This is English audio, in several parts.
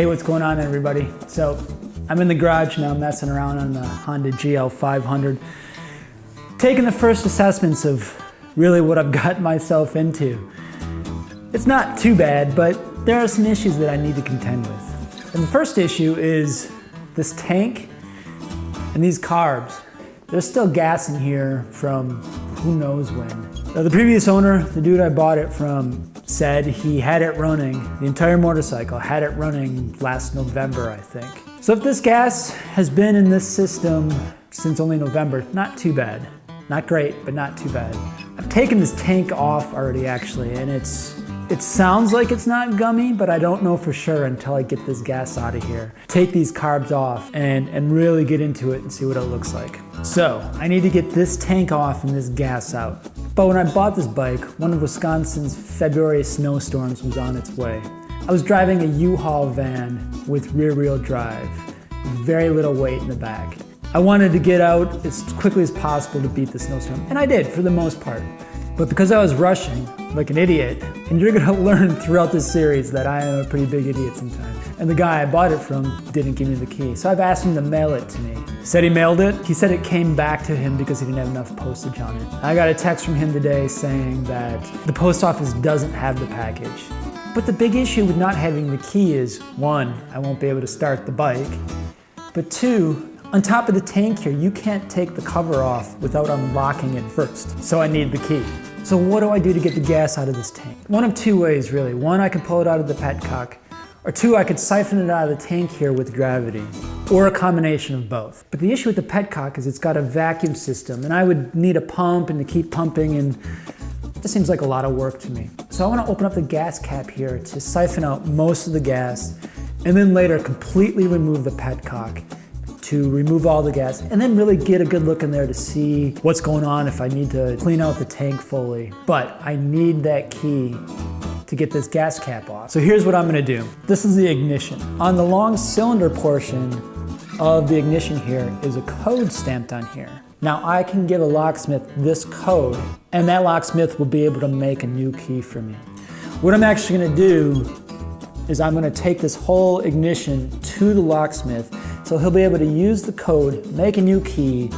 Hey, what's going on, everybody? So I'm in the garage now messing around on the Honda GL500, taking the first assessments of really what I've gotten myself into. It's not too bad, but there are some issues that I need to contend with. And the first issue is this tank and these carbs. There's still gas in here from who knows when. Now, the previous owner, the dude I bought it from, said he had it running, the entire motorcycle had it running last November, I think. So if this gas has been in this system since only November, not too bad. Not great, but not too bad. I've taken this tank off already, actually, and it sounds like it's not gummy, but I don't know for sure until I get this gas out of here. Take these carbs off and really get into it and see what it looks like. So I need to get this tank off and this gas out. But when I bought this bike, one of Wisconsin's February snowstorms was on its way. I was driving a U-Haul van with rear-wheel drive, very little weight in the back. I wanted to get out as quickly as possible to beat the snowstorm, and I did for the most part. But because I was rushing like an idiot, and you're gonna learn throughout this series that I am a pretty big idiot sometimes, and the guy I bought it from didn't give me the key, so I've asked him to mail it to me. He said he mailed it. He said it came back to him because he didn't have enough postage on it. I got a text from him today saying that the post office doesn't have the package. But the big issue with not having the key is, one, I won't be able to start the bike, but two, on top of the tank here, you can't take the cover off without unlocking it first. So I need the key. So what do I do to get the gas out of this tank? One of two ways, really. One, I could pull it out of the Petcock, or two, I could siphon it out of the tank here with gravity, or a combination of both. But the issue with the Petcock is it's got a vacuum system, and I would need a pump and to keep pumping, and it just seems like a lot of work to me. So I want to open up the gas cap here to siphon out most of the gas, and then later completely remove the Petcock to remove all the gas, and then really get a good look in there to see what's going on if I need to clean out the tank fully. But I need that key to get this gas cap off. So here's what I'm gonna do. This is the ignition. On the long cylinder portion of the ignition here is a code stamped on here. Now I can give a locksmith this code, and that locksmith will be able to make a new key for me. What I'm actually gonna do is I'm gonna take this whole ignition to the locksmith, so he'll be able to use the code, make a new key,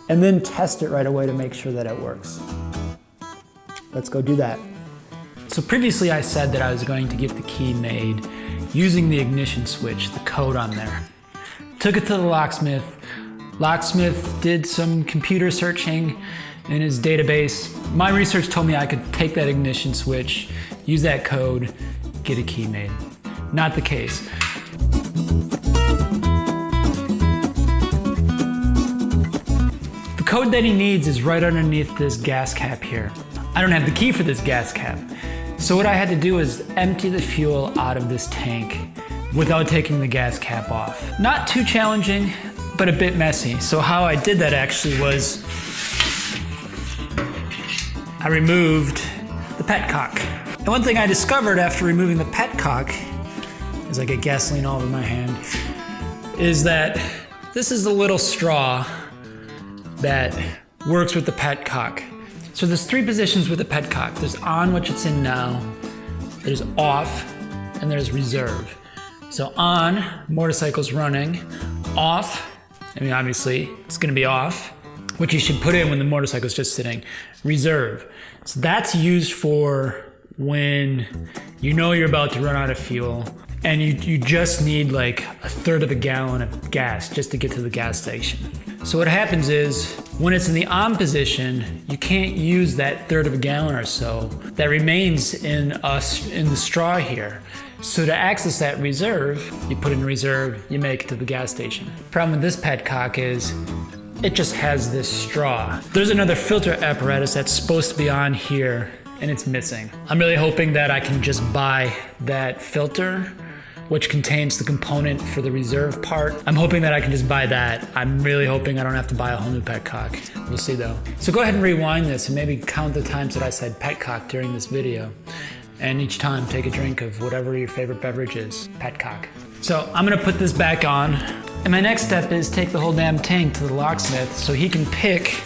and then test it right away to make sure that it works. Let's go do that. So previously I said that I was going to get the key made using the ignition switch, the code on there. Took it to the locksmith. Locksmith did some computer searching in his database. My research told me I could take that ignition switch, use that code, get a key made. Not the case. The code that he needs is right underneath this gas cap here. I don't have the key for this gas cap. So what I had to do is empty the fuel out of this tank without taking the gas cap off. Not too challenging, but a bit messy. So how I did that actually was I removed the Petcock. And one thing I discovered after removing the Petcock, as I get gasoline all over my hand, is that this is the little straw that works with the Petcock. So there's three positions with the Petcock. There's on, which it's in now, there's off, and there's reserve. So on, motorcycle's running. Off, I mean obviously it's gonna be off, which you should put in when the motorcycle's just sitting. Reserve. So that's used for when you know you're about to run out of fuel and you just need like a third of a gallon of gas just to get to the gas station. So what happens is when it's in the on position, you can't use that third of a gallon or so that remains in the straw here. So to access that reserve, you put in reserve, you make it to the gas station. Problem with this Petcock is it just has this straw. There's another filter apparatus that's supposed to be on here and it's missing. I'm really hoping that I can just buy that filter, which contains the component for the reserve part. I'm hoping that I can just buy that. I'm really hoping I don't have to buy a whole new Petcock. We'll see though. So go ahead and rewind this and maybe count the times that I said Petcock during this video. And each time take a drink of whatever your favorite beverage is, Petcock. So I'm gonna put this back on. And my next step is take the whole damn tank to the locksmith so he can pick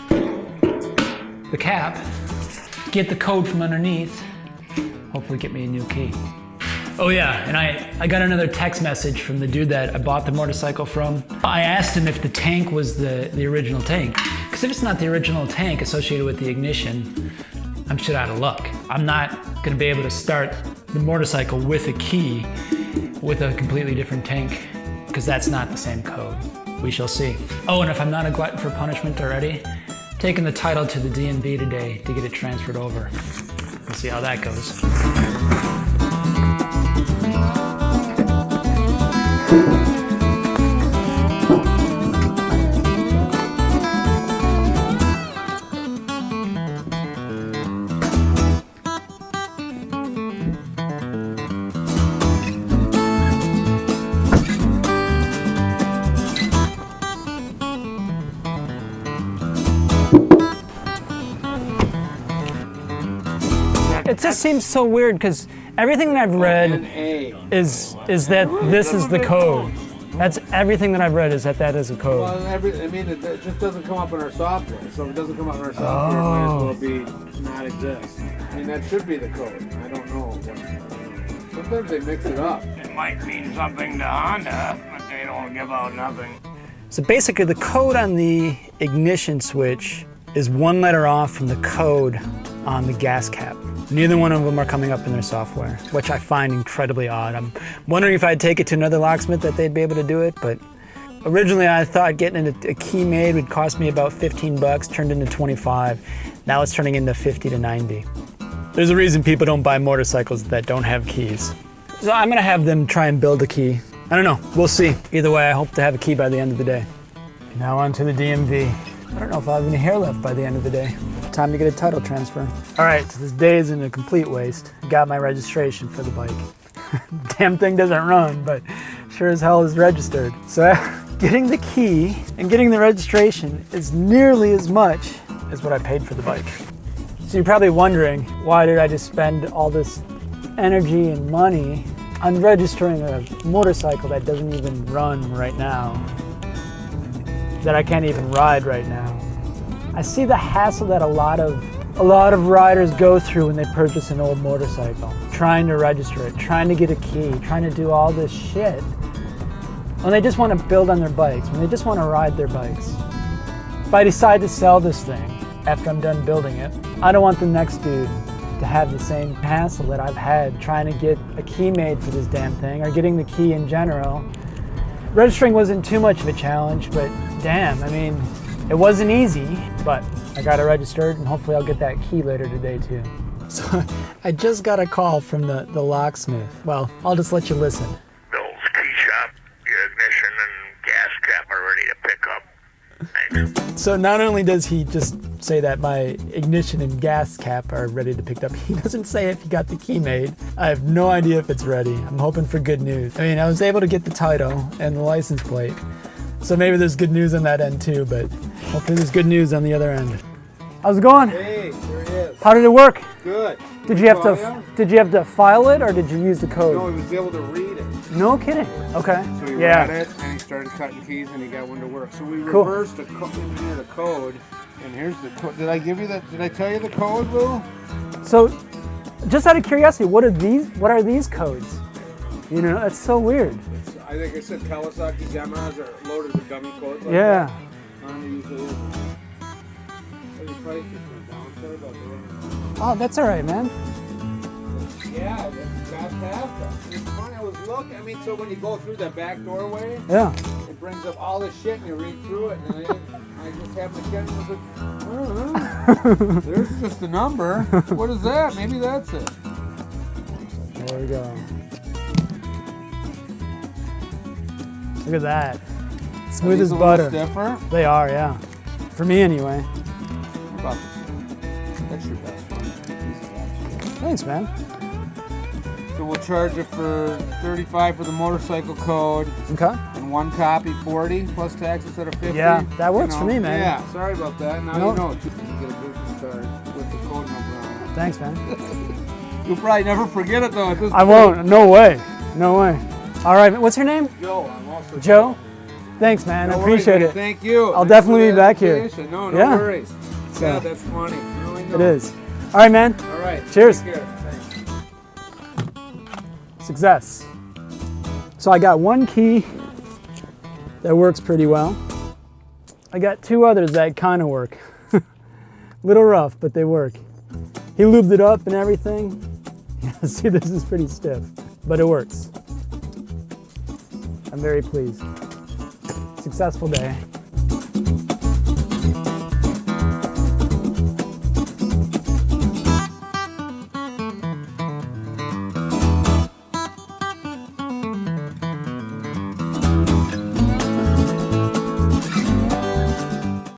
the cap, get the code from underneath, hopefully get me a new key. Oh yeah, and I got another text message from the dude that I bought the motorcycle from. I asked him if the tank was the original tank. Because if it's not the original tank associated with the ignition, I'm shit out of luck. I'm not gonna be able to start the motorcycle with a key with a completely different tank, because that's not the same code. We shall see. Oh, and if I'm not a glutton for punishment already, taking the title to the DMV today to get it transferred over. We'll see how that goes. It just seems so weird because everything that I've read is that this is the code. That's everything that I've read is that is a code. Well, I mean, it just doesn't come up in our software. So if it doesn't come up in our software, it might as well be not exist. I mean, that should be the code. I don't know. Sometimes they mix it up. It might mean something to Honda, but they don't give out nothing. So basically the code on the ignition switch is one letter off from the code on the gas cap. Neither one of them are coming up in their software, which I find incredibly odd. I'm wondering if I'd take it to another locksmith that they'd be able to do it, but originally I thought getting a key made would cost me about 15 bucks, turned into 25. Now it's turning into 50 to 90. There's a reason people don't buy motorcycles that don't have keys. So I'm gonna have them try and build a key. I don't know, we'll see. Either way, I hope to have a key by the end of the day. Now on to the DMV. I don't know if I'll have any hair left by the end of the day. Time to get a title transfer. All right, so this day isn't a complete waste. Got my registration for the bike. Damn thing doesn't run, but sure as hell is registered. So getting the key and getting the registration is nearly as much as what I paid for the bike. So you're probably wondering, why did I just spend all this energy and money on registering a motorcycle that doesn't even run right now, that I can't even ride right now? I see the hassle that a lot of riders go through when they purchase an old motorcycle, trying to register it, trying to get a key, trying to do all this shit, when they just want to build on their bikes, when they just want to ride their bikes. If I decide to sell this thing after I'm done building it, I don't want the next dude to have the same hassle that I've had trying to get a key made for this damn thing, or getting the key in general. Registering wasn't too much of a challenge, but damn, I mean, it wasn't easy, but I got it registered and hopefully I'll get that key later today too. So I just got a call from the locksmith. Well, I'll just let you listen. Bill's key shop, your ignition and gas cap are ready to pick up. Thanks. So not only does he just say that my ignition and gas cap are ready to pick up, he doesn't say if he got the key made. I have no idea if it's ready. I'm hoping for good news. I mean, I was able to get the title and the license plate, so maybe there's good news on that end too, but hopefully there's good news on the other end. How's it going? Hey, there he is. How did it work? Good. Did you have to file it, or did you use the code? No, he was able to read it. No kidding. Okay. So he read it, and he started cutting keys, and he got one to work. So we reversed the code, and here's the code. Did I give you that? Did I tell you the code, Will? So, just out of curiosity, what are these codes? You know, that's so weird. I think I said Kawasaki Yamahas are loaded with dummy codes. Like yeah. That. Usually is. Oh, that's all right, man. Yeah, that's past. It's funny. I was looking. I mean, so when you go through that back doorway, yeah, it brings up all this shit, and you read through it, and I just happened to get it. I was like, there's just a number. What is that? Maybe that's it. There we go. Look at that. Smooth as butter. Stiffer? They are, yeah. For me, anyway. What about this? That's your best one. Thanks, man. So we'll charge you for $35 for the motorcycle code. Okay. And one copy, $40 plus tax instead of $50. Yeah, that works for me, man. Yeah, sorry about that. Now you know. You can get a business card with the code number on it. Thanks, man. You'll probably never forget it though. At this I won't. No way. No way. All right. What's your name? Joe. I'm also Joe. Thanks, man. No I appreciate worries, it. Thank you. I'll definitely be back here. No yeah. worries. So, yeah, that's funny. Really it is. All right, man. All right. Cheers. Take care. Thanks. Success. So I got one key that works pretty well. I got two others that kind of work. Little rough, but they work. He lubed it up and everything. See, this is pretty stiff, but it works. I'm very pleased. Successful day.